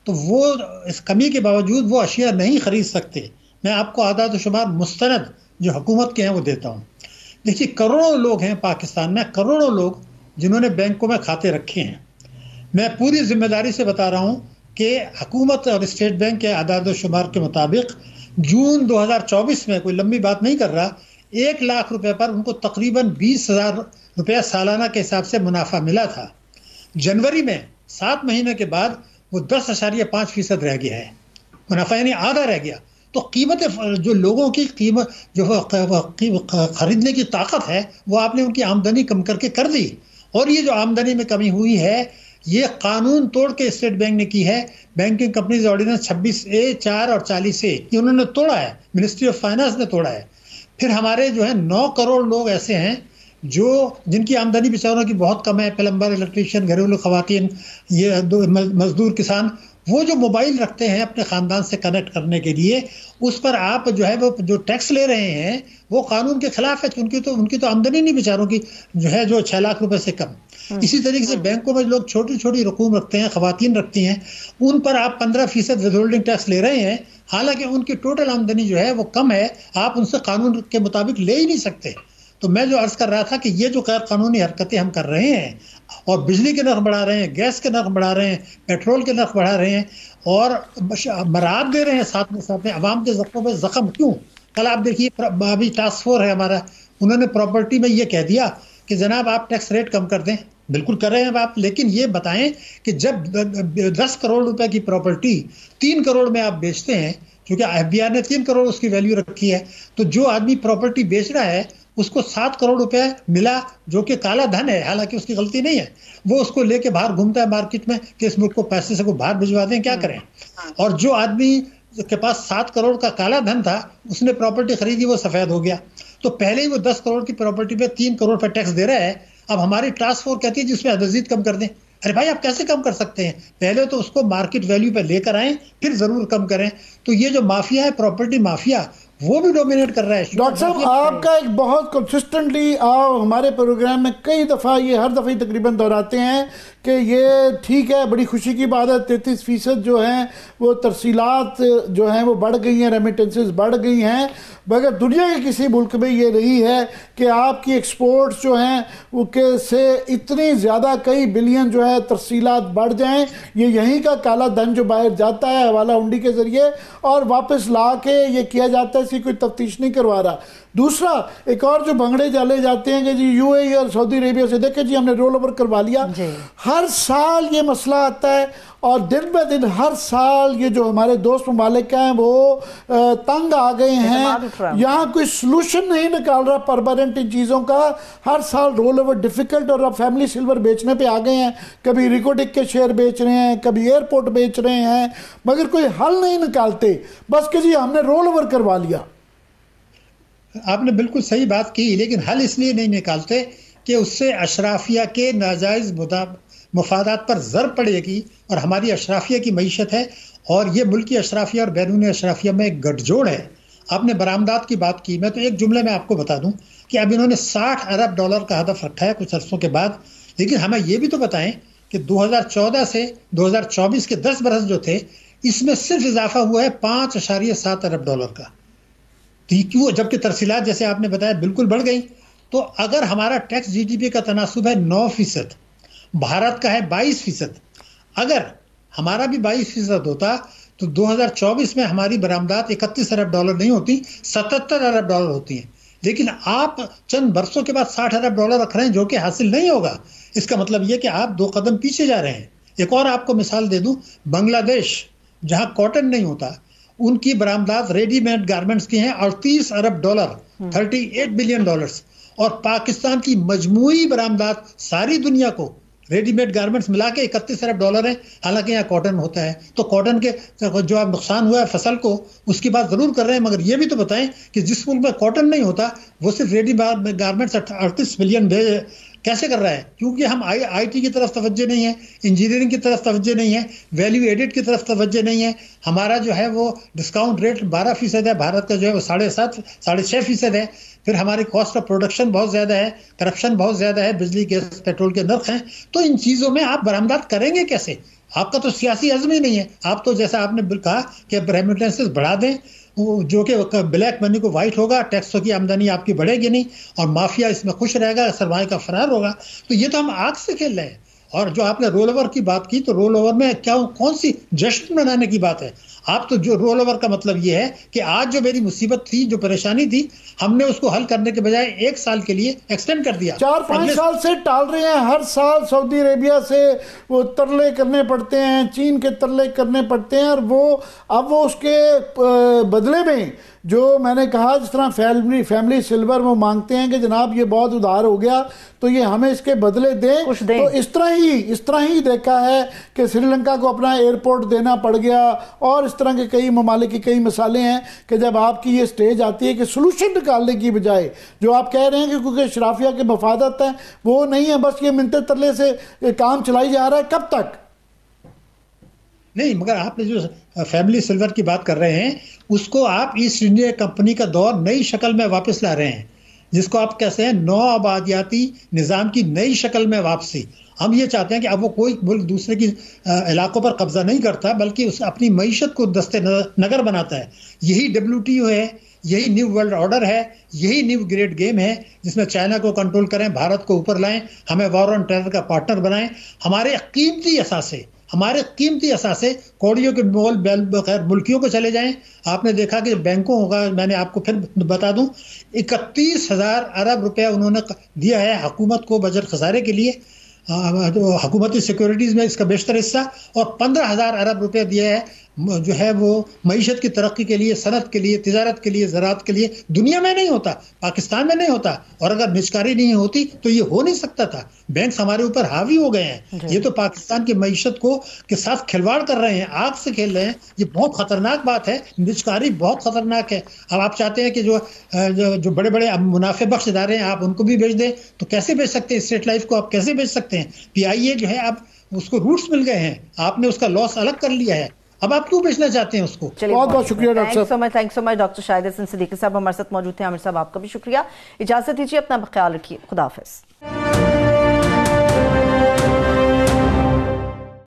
تو وہ اس کمی کے باوجود وہ اشیاء نہیں خرید سکتے۔ میں آپ کو اعداد و شمار مستند جو حکومت کے ہیں وہ دیتا ہوں۔ دیکھیے کروڑوں لوگ ہیں پاکستان میں، کروڑوں لوگ جنہوں نے بینکوں میں کھاتے رکھے ہیں. میں پوری ذمہ داری سے بتا رہا ہوں کہ حکومت اور اسٹیٹ بینک کے اعداد و شمار کے مطابق جون 2024 میں، کوئی لمبی بات نہیں کر رہا، 1 لاکھ روپے پر ان کو تقریباً 20,000 روپے سالانہ کے حساب سے منافع ملا تھا. جنوری میں 7 مہینے کے بعد وہ 10.5% رہ گیا ہے منافع، یعنی آدھا رہ گیا. تو قیمت، جو لوگوں کی قیمت، جو خریدنے کی طاقت ہے، وہ آپ نے ان کی آمدنی کم کر کے کر دی. اور یہ جو آمدنی میں کمی ہوئی ہے، یہ قانون توڑ کے اسٹیٹ بینک نے کی ہے. بینکنگ کمپنیز آرڈیننس 26A 4 اور 40A یہ انہوں نے توڑا ہے، منسٹری آف فائنانس نے توڑا ہے. پھر ہمارے جو ہے 9 کروڑ لوگ ایسے ہیں جن کی آمدنی بیچاروں کی بہت کم ہے، پلمبر، الیکٹریشین، گھریلو خواتین، یہ مزدور، کسان، وہ جو موبائل رکھتے ہیں اپنے خاندان سے کنیکٹ کرنے کے لیے، اس پر آپ جو ہے وہ جو ٹیکس لے رہے ہیں وہ قانون کے خلاف ہے. ان کی تو آمدنی نہیں بیچاروں کی جو ہے، جو 6 لاکھ روپے سے کم. اسی طریقے سے بینکوں میں لوگ چھوٹی چھوٹی رقوم رکھتے ہیں، خواتین رکھتی ہیں، ان پر آپ 15% ود ہولڈنگ ٹیکس لے رہے ہیں، حالانکہ ان کی ٹوٹل آمدنی جو ہے وہ کم ہے. آپ ان سے قانون کے مطابق لے ہی نہیں سکتے. تو میں جو عرض کر رہا تھا کہ یہ جو غیر قانونی حرکتیں ہم کر رہے ہیں، اور بجلی کے نرخ بڑھا رہے ہیں، گیس کے نرخ بڑھا رہے ہیں، پیٹرول کے نرخ بڑھا رہے ہیں، اور مراد دے رہے ہیں ساتھ میں عوام کے زخموں پہ زخم کیوں؟ کل آپ دیکھیے ابھی ٹاسک فورس ہے ہمارا، انہوں نے پراپرٹی میں یہ کہہ دیا کہ جناب آپ ٹیکس ریٹ کم کر دیں. بالکل کر رہے ہیں آپ، لیکن یہ بتائیں کہ جب 10 کروڑ روپے کی پراپرٹی 3 کروڑ میں آپ بیچتے ہیں، کیونکہ FBR نے 3 کروڑ اس کی ویلیو رکھی ہے، تو جو آدمی پراپرٹی بیچ رہا ہے اس کو 7 کروڑ روپے ملا، جو کہ کالا دھن ہے، حالانکہ اس کی غلطی نہیں ہے. وہ اس کو لے کے باہر گھومتا ہے مارکیٹ میں کہ اس ملک کو پیسے سے کو باہر بھجوا دیں، کیا کریں. اور جو آدمی کے پاس 7 کروڑ کا کالا دھن تھا، اس نے پراپرٹی خریدی، وہ سفید ہو گیا. تو پہلے ہی وہ 10 کروڑ کی پراپرٹی پہ 3 کروڑ پہ ٹیکس دے رہا ہے. اب ہماری ٹاسک فورس کہتی ہے جس میں مزید کم کر دیں. ارے بھائی آپ کیسے کم کر سکتے ہیں؟ پہلے تو اس کو مارکیٹ ویلیو پہ لے کر آئیں، پھر ضرور کم کریں. تو یہ جو مافیا ہے، پراپرٹی مافیا، وہ بھی ڈومینیٹ کر رہا ہے. ڈاکٹر صاحب آپ کا ایک بہت کنسسٹنٹلی ہمارے پروگرام میں کئی دفعہ یہ ہر دفعہ تقریباً دہراتے ہیں کہ یہ ٹھیک ہے، بڑی خوشی کی بات ہے، 33% جو ہیں وہ ترسیلات جو ہیں وہ بڑھ گئی ہیں، ریمیٹنسز بڑھ گئی ہیں، مگر دنیا کے کسی ملک میں یہ نہیں ہے کہ آپ کی ایکسپورٹس جو ہیں وہ سے اتنی زیادہ کئی بلین جو ہے ترسیلات بڑھ جائیں. یہ یہیں کا کالا دھن جو باہر جاتا ہے حوالہ ہنڈی کے ذریعے اور واپس لا کے یہ کیا جاتا ہے، اس کی کوئی تفتیش نہیں کروا رہا. دوسرا ایک اور جو بھنگڑے ڈالے جاتے ہیں کہ جی UAE اور سعودی عربیہ سے دیکھیں جی ہم نے رول اوور کروا لیا. ہر سال یہ مسئلہ آتا ہے اور دن بہ دن ہر سال یہ جو ہمارے دوست ممالک ہیں وہ تنگ آ گئے ہیں. یہاں کوئی سلوشن نہیں نکال رہا پرماننٹ ان چیزوں کا. ہر سال رول اوور ڈیفیکلٹ، اور اب فیملی سلور بیچنے پہ آ گئے ہیں. کبھی ریکوڈک کے شیئر بیچ رہے ہیں، کبھی ایئرپورٹ بیچ رہے ہیں، مگر کوئی حل نہیں نکالتے، بس کہ جی ہم نے رول اوور کروا لیا. آپ نے بالکل صحیح بات کی، لیکن حل اس لیے نہیں نکالتے کہ اس سے اشرافیہ کے ناجائز مفادات پر ضرب پڑے گی، اور ہماری اشرافیہ کی معیشت ہے، اور یہ ملکی اشرافیہ اور بیرونی اشرافیہ میں ایک گٹھ جوڑ ہے. آپ نے برآمدات کی بات کی، میں تو ایک جملے میں آپ کو بتا دوں کہ اب انہوں نے $60 ارب کا ہدف رکھا ہے کچھ عرصوں کے بعد. لیکن ہمیں یہ بھی تو بتائیں کہ 2014 سے 2024 کے 10 برس جو تھے، اس میں صرف اضافہ ہوا ہے $5.7 ارب کا. کیوں؟ جبکہ ترسیلات جیسے آپ نے بتایا بالکل بڑھ گئی. تو اگر ہمارا ٹیکس GDP کا تناسب ہے 9%، بھارت کا ہے 22%، اگر ہمارا بھی 22% ہوتا تو 2024 میں ہماری برآمدات $31 ارب نہیں ہوتی، $77 ارب ہوتی ہیں. لیکن آپ چند برسوں کے بعد $60 ارب رکھ رہے ہیں، جو کہ حاصل نہیں ہوگا. اس کا مطلب یہ کہ آپ 2 قدم پیچھے جا رہے ہیں. ایک اور آپ کو مثال دے دوں، بنگلہ دیش جہاں کاٹن نہیں ہوتا، ان کی برآمدات ریڈی میڈ گارمنٹس کی ہیں $38 ارب، $38 بلین، اور پاکستان کی مجموعی برآمدات ساری دنیا کو ریڈی میڈ گارمنٹس ملا کے $31 ارب ہیں، حالانکہ یہاں کاٹن ہوتا ہے. تو کاٹن کے جو آپ نقصان ہوا ہے فصل کو، اس کی بات ضرور کر رہے ہیں، مگر یہ بھی تو بتائیں کہ جس ملک میں کاٹن نہیں ہوتا وہ صرف ریڈی میڈ گارمنٹس 38 ملین کیسے کر رہا ہے؟ کیونکہ ہم IT کی طرف توجہ نہیں ہے، انجینئرنگ کی طرف توجہ نہیں ہے، ویلیو ایڈڈ کی طرف توجہ نہیں ہے. ہمارا جو ہے وہ ڈسکاؤنٹ ریٹ 12% ہے، بھارت کا جو ہے وہ 6.5% ہے. پھر ہماری کاسٹ آف پروڈکشن بہت زیادہ ہے، کرپشن بہت زیادہ ہے، بجلی گیس پیٹرول کے نرخ ہیں. تو ان چیزوں میں آپ برآمدات کریں گے کیسے؟ آپ کا تو سیاسی عزم ہی نہیں ہے. آپ تو جیسا آپ نے کہا کہ ریمیٹنسز بڑھا دیں، جو کہ بلیک منی کو وائٹ ہوگا، ٹیکسوں کی آمدنی آپ کی بڑھے گی نہیں، اور مافیا اس میں خوش رہے گا، سرمایہ کا فرار ہوگا. تو یہ تو ہم آگ سے کھیل رہے ہیں. اور جو آپ نے رول اوور کی بات کی، تو رول اوور میں کون سی جشن منانے کی بات ہے؟ آپ تو جو رول اوور کا مطلب یہ ہے کہ آج جو میری مصیبت تھی، جو پریشانی تھی، ہم نے اس کو حل کرنے کے بجائے 1 سال کے لیے ایکسٹینڈ کر دیا. 4-5 سال سے ٹال رہے ہیں. ہر سال سعودی عربیہ سے وہ ترلے کرنے پڑتے ہیں، چین کے ترلے کرنے پڑتے ہیں، اور اب وہ اس کے بدلے میں جو میں نے کہا جس طرح فیملی سلور وہ مانگتے ہیں کہ جناب یہ بہت ادھار ہو گیا تو یہ ہمیں اس کے بدلے دیں. تو اس طرح ہی دیکھا ہے کہ سری لنکا کو اپنا ایئرپورٹ دینا پڑ گیا، اور اس طرح کے کئی ممالک کی کئی مثالیں ہیں کہ جب آپ کی یہ سٹیج آتی ہے کہ سلوشن نکالنے کی بجائے جو آپ کہہ رہے ہیں کہ کیونکہ اشرافیہ کے مفادات ہیں وہ نہیں ہے، بس یہ منتے ترلے سے کام چلائی جا رہا ہے. کب تک؟ نہیں، مگر آپ نے جو فیملی سلور کی بات کر رہے ہیں اس کو آپ ایسٹ انڈیا کمپنی کا دور نئی شکل میں واپس لا رہے ہیں، جس کو آپ کہتے ہیں نو آبادیاتی نظام کی نئی شکل میں واپسی. ہم یہ چاہتے ہیں کہ اب وہ کوئی ملک دوسرے کی علاقوں پر قبضہ نہیں کرتا، بلکہ اس اپنی معیشت کو دست نگر بناتا ہے. یہی WTO ہے، یہی نیو ورلڈ آرڈر ہے، یہی نیو گریٹ گیم ہے جس میں چائنا کو کنٹرول کریں، بھارت کو اوپر لائیں، ہمیں وار آن ٹیرر کا پارٹنر بنائیں. ہمارے قیمتی اثاثے کوڑیوں کے مول بغیر ملکیوں کو چلے جائیں. آپ نے دیکھا کہ بینکوں ہوگا، میں نے آپ کو پھر بتا دوں، 31,000 ارب روپے انہوں نے دیا ہے حکومت کو بجٹ خسارے کے لیے، حکومتی سیکورٹیز میں اس کا بیشتر حصہ، اور 15,000 ارب روپے دیا ہے جو ہے وہ معیشت کی ترقی کے لیے، صنعت کے لیے، تجارت کے لیے، زراعت کے لیے. دنیا میں نہیں ہوتا، پاکستان میں نہیں ہوتا، اور اگر نجکاری نہیں ہوتی تو یہ ہو نہیں سکتا تھا. بینکس ہمارے اوپر حاوی ہو گئے ہیں. یہ تو پاکستان کی معیشت کے ساتھ کھلواڑ کر رہے ہیں، آگ سے کھیل رہے ہیں. یہ بہت خطرناک بات ہے. نجکاری بہت خطرناک ہے. اب آپ چاہتے ہیں کہ جو بڑے بڑے منافع بخش ادارے ہیں آپ ان کو بھی بیچ دیں، تو کیسے بیچ سکتے ہیں؟ اسٹیٹ لائف کو آپ کیسے بیچ سکتے ہیں؟ PIA جو ہے اب اس کو روٹس مل گئے ہیں، آپ نے اس کا لاس الگ کر لیا ہے، اب آپ کیوں بیچنا چاہتے ہیں اس کو؟ بہت بہت شکریہ ڈاکٹر صاحب. تھینک سو مچ ڈاکٹر شاہد حسن صدیقی صاحب ہمارے ساتھ موجود تھے. عامر صاحب آپ کا بھی شکریہ. اجازت دیجیے، اپنا خیال رکھیے. خدا حافظ.